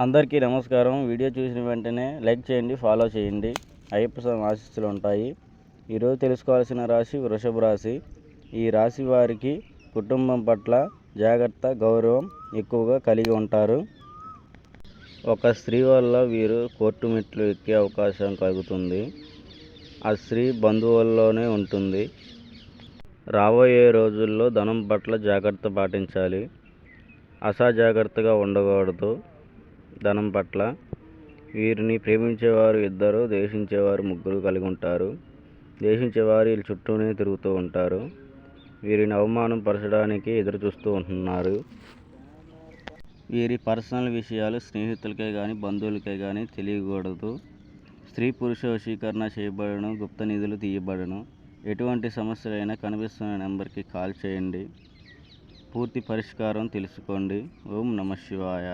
అందరికీ నమస్కారం. వీడియో చూసిన వెంటనే లైక్ చేయండి, ఫాలో చేయండి. అయ్యప్ప స్వామి ఆశీస్సులు ఉంటాయి. ఈరోజు తెలుసుకోవాల్సిన రాశి వృషభ రాశి. ఈ రాశి వారికి కుటుంబం పట్ల జాగ్రత్త, గౌరవం ఎక్కువగా కలిగి ఉంటారు. ఒక స్త్రీ వల్ల వీరు కోర్టు మెట్లు ఎక్కే అవకాశం కలుగుతుంది. ఆ స్త్రీ బంధువుల్లోనే ఉంటుంది. రాబోయే రోజుల్లో ధనం పట్ల జాగ్రత్త పాటించాలి. అసజాగ్రత్తగా ఉండకూడదు. ధనం పట్ల వీరిని ప్రేమించేవారు ఇద్దరు, ద్వేషించేవారు ముగ్గురు కలిగి ఉంటారు. ద్వేషించేవారు వీళ్ళ చుట్టూనే తిరుగుతూ ఉంటారు. వీరిని అవమానం పరచడానికి ఎదురు చూస్తూ ఉంటున్నారు. వీరి పర్సనల్ విషయాలు స్నేహితులకే కానీ బంధువులకే కానీ తెలియకూడదు. స్త్రీ పురుష వశీకరణ చేయబడను, గుప్త నిధులు తీయబడను. ఎటువంటి సమస్యలైనా కనిపిస్తున్న నెంబర్కి కాల్ చేయండి. పూర్తి పరిష్కారం తెలుసుకోండి. ఓం నమః శివాయ.